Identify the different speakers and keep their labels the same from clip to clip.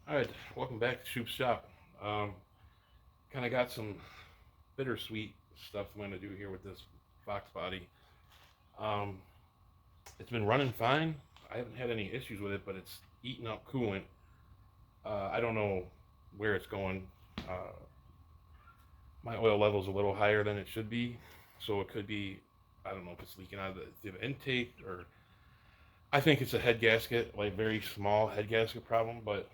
Speaker 1: Alright, welcome back to Shoop Shop. Kind of got some bittersweet stuff I'm going to do here with this Foxbody. Um, it's been running fine. I haven't had any issues with it, but it's eating up coolant. I don't know where it's going. Uh, my oil level's a little higher than it should be, so it could be, I don't know if it's leaking out of the intake, or I think it's a head gasket, like very small head gasket problem, but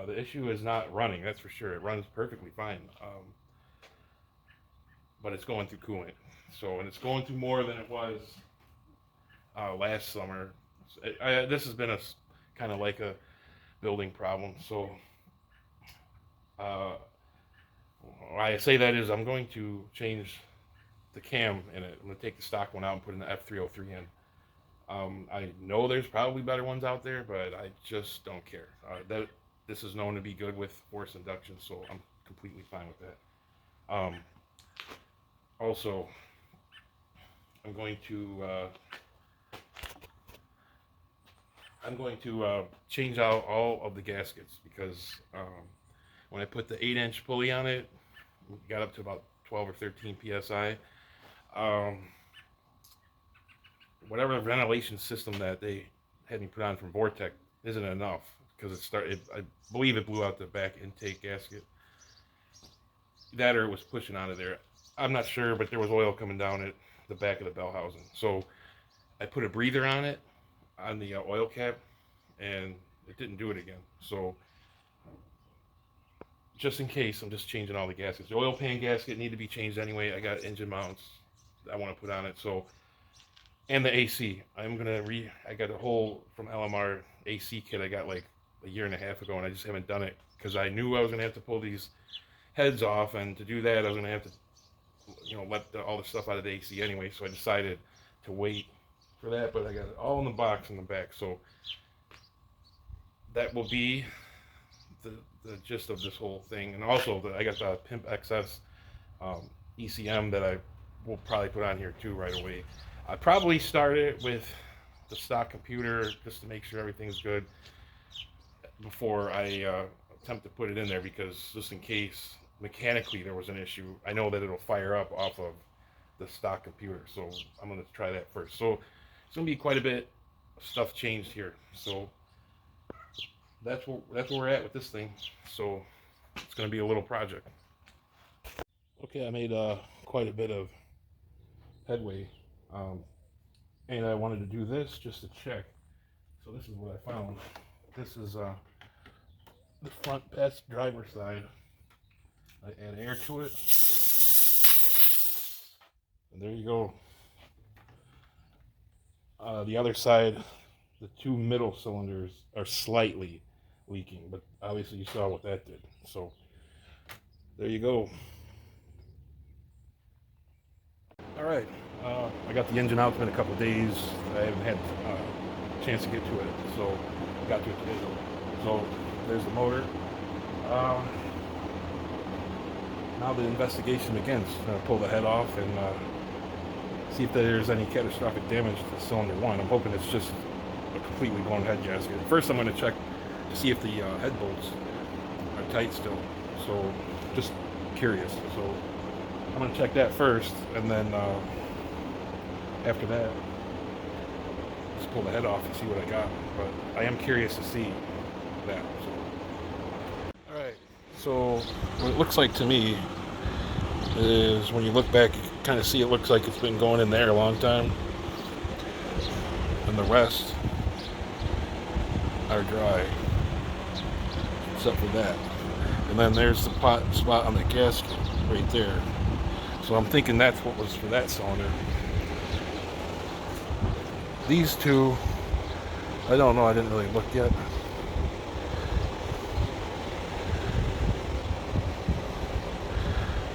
Speaker 1: the issue is not running, that's for sure. It runs perfectly fine, but it's going through coolant. So, and it's going through more than it was last summer. This has been a kind of like a building problem. So, uh, why I say that is I'm going to change the cam in it. I'm going to take the stock one out and put in the F303 in. I know there's probably better ones out there, but I just don't care. This is known to be good with force induction, so I'm completely fine with that. Also, I'm going to change out all of the gaskets because when I put the 8-inch pulley on it, it got up to about 12 or 13 psi. Um, Whatever ventilation system that they had me put on from Vortec isn't enough because it started. I believe it blew out the back intake gasket. That or it was pushing out of there. I'm not sure, but there was oil coming down at the back of the bell housing. So I put a breather on it, on the oil cap, and it didn't do it again. So just in case, I'm just changing all the gaskets. The oil pan gasket need to be changed anyway. I got engine mounts I want to put on it. So, and the AC. I got a whole from LMR AC kit I got like a year and a half ago, and I just haven't done it because I knew I was gonna have to pull these heads off, and to do that I was gonna have to, let all the stuff out of the AC anyway. So I decided to wait for that, but I got it all in the box in the back. So that will be the gist of this whole thing. And also I got the Pimp XS ECM that I will probably put on here too right away. I probably start it with the stock computer just to make sure everything's good before I attempt to put it in there, because just in case mechanically there was an issue, I know that it'll fire up off of the stock computer. So I'm going to try that first. So it's going to be quite a bit of stuff changed here. So that's where we're at with this thing. So it's going to be a little project. Okay, I made quite a bit of headway, and I wanted to do this just to check. So this is what I found. This is the front driver side. I add air to it, and there you go. The other side, the two middle cylinders are slightly leaking, but obviously you saw what that did. So there you go. All right, I got the engine out. It's been a couple of days. I haven't had a chance to get to it, so I got to it today. So there's the motor. Now the investigation begins. I'm going to pull the head off and see if there's any catastrophic damage to cylinder one. I'm hoping it's just a completely blown head gasket. First I'm going to check to see if the head bolts are tight still. So just curious. So I'm going to check that first, and then after that just pull the head off and see what I got. But I am curious to see that. So. Alright, so what it looks like to me is when you look back, you kind of see it looks like it's been going in there a long time, and the rest are dry except for that. And then there's the spot on the gasket right there. So I'm thinking that's what was for that cylinder. These two, I don't know, I didn't really look yet.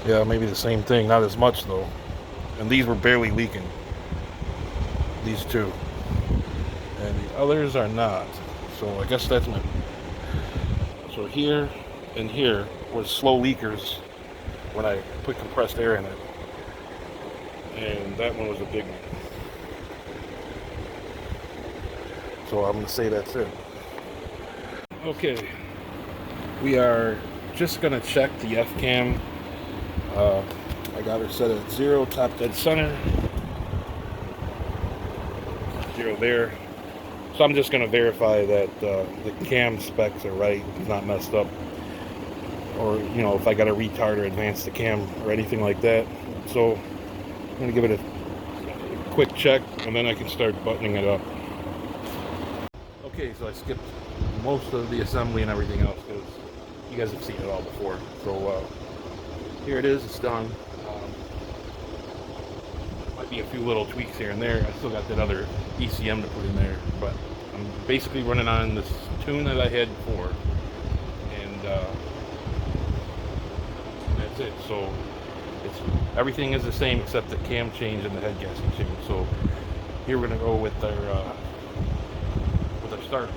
Speaker 1: Yeah, maybe the same thing, not as much though. And these were barely leaking. These two. And the others are not. So I guess that's my... So here and here was slow leakers when I put compressed air in it. And that one was a big one. So I'm going to say that's it. Okay. We are just gonna check the F cam. I got her set at 0, top dead center, 0 there. So I'm just gonna verify that the cam specs are right, it's not messed up, or if I got to retard or advance the cam or anything like that. So I'm gonna give it a quick check, and then I can start buttoning it up. Okay, so I skipped most of the assembly and everything else because you guys have seen it all before. So here it is, it's done. Might be a few little tweaks here and there. I still got that other ECM to put in there, but I'm basically running on this tune that I had before, and that's it. So everything is the same except the cam change and the head gasket change. So here we're gonna go with our start.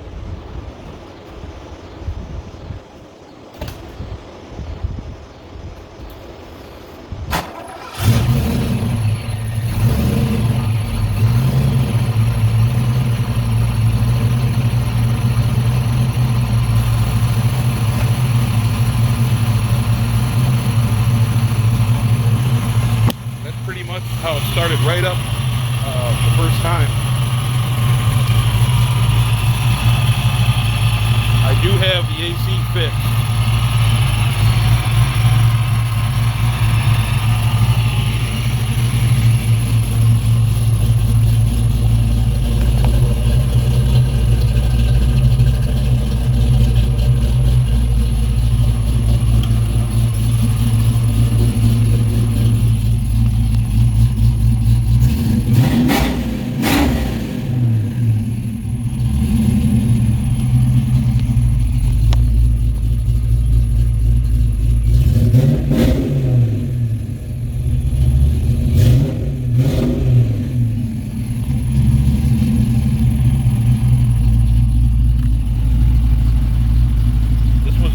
Speaker 1: That's pretty much how it started right up the first time. I do have the AC fixed.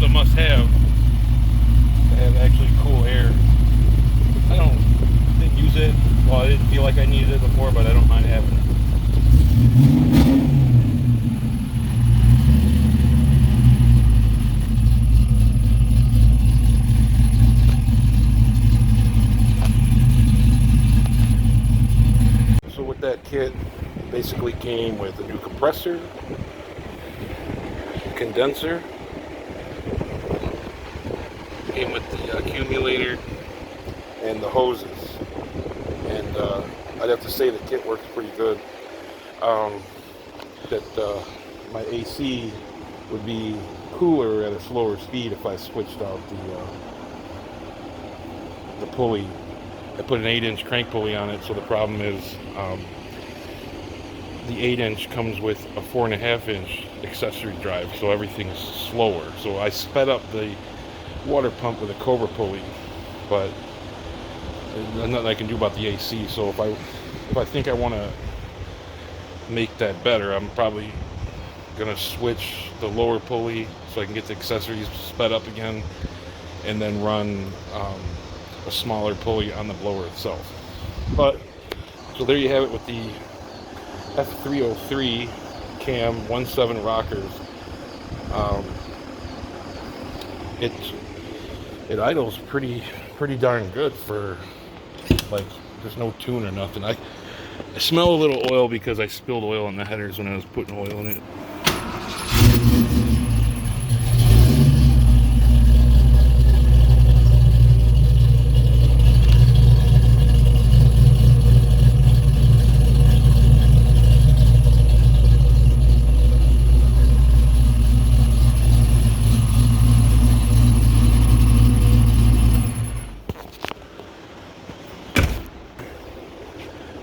Speaker 1: Must-have to have actually cool air. Didn't use it. Well, I didn't feel like I needed it before, but I don't mind having it. So with that kit, basically came with a new compressor, condenser, came with the accumulator and the hoses, and I'd have to say the kit works pretty good. That my AC would be cooler at a slower speed if I switched out the pulley. I put an 8-inch crank pulley on it, so the problem is the 8-inch comes with a 4.5-inch accessory drive, so everything's slower. So I sped up the water pump with a Cobra pulley, but there's nothing I can do about the AC. So if I think I want to make that better, I'm probably gonna switch the lower pulley so I can get the accessories sped up again, and then run a smaller pulley on the blower itself. But so there you have it with the F303 cam 1.7 rockers. It idles pretty darn good for, like, there's no tune or nothing. I smell a little oil because I spilled oil in the headers when I was putting oil in it.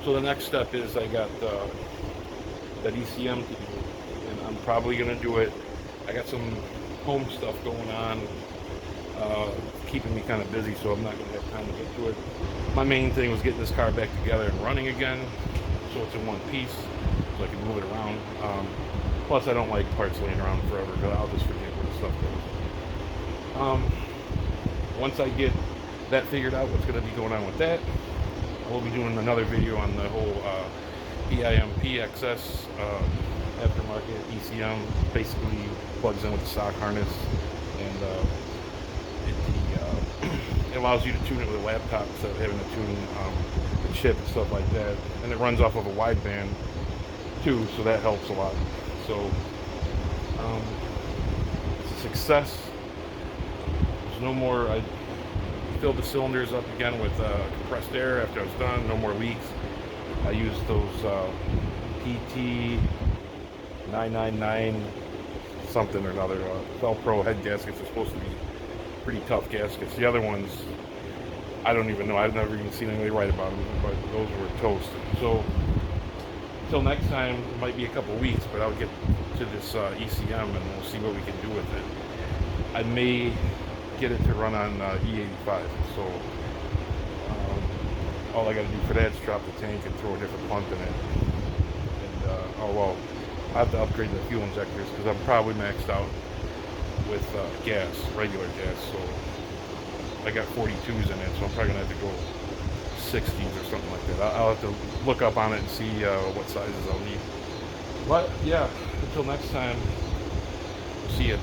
Speaker 1: So the next step is I got that ECM to do, and I'm probably gonna do it. I got some home stuff going on, keeping me kind of busy, so I'm not gonna have time to get to it. My main thing was getting this car back together and running again, so it's in one piece, so I can move it around. Plus, I don't like parts laying around forever, because I'll just forget where the stuff goes. Once I get that figured out, what's gonna be going on with that, we'll be doing another video on the whole EIMP XS aftermarket ECM. Basically plugs in with the stock harness, and it allows you to tune it with a laptop instead of having to tune the chip and stuff like that. And it runs off of a wideband too, so that helps a lot. So it's a success. There's no more. I filled the cylinders up again with compressed air after I was done. No more leaks. I used those PT 999 something or another Velcro head gaskets. Are supposed to be pretty tough gaskets. The other ones, I don't even know. I've never even seen anybody write about them, but those were toast. So until next time, it might be a couple weeks, but I'll get to this ECM and we'll see what we can do with it. I may get it to run on E85. So all I got to do for that is drop the tank and throw a different pump in it. And oh well, I have to upgrade the fuel injectors because I'm probably maxed out with gas, regular gas. So I got 42s in it, so I'm probably gonna have to go 60s or something like that. I'll have to look up on it and see what sizes I'll need. But yeah, until next time, see ya.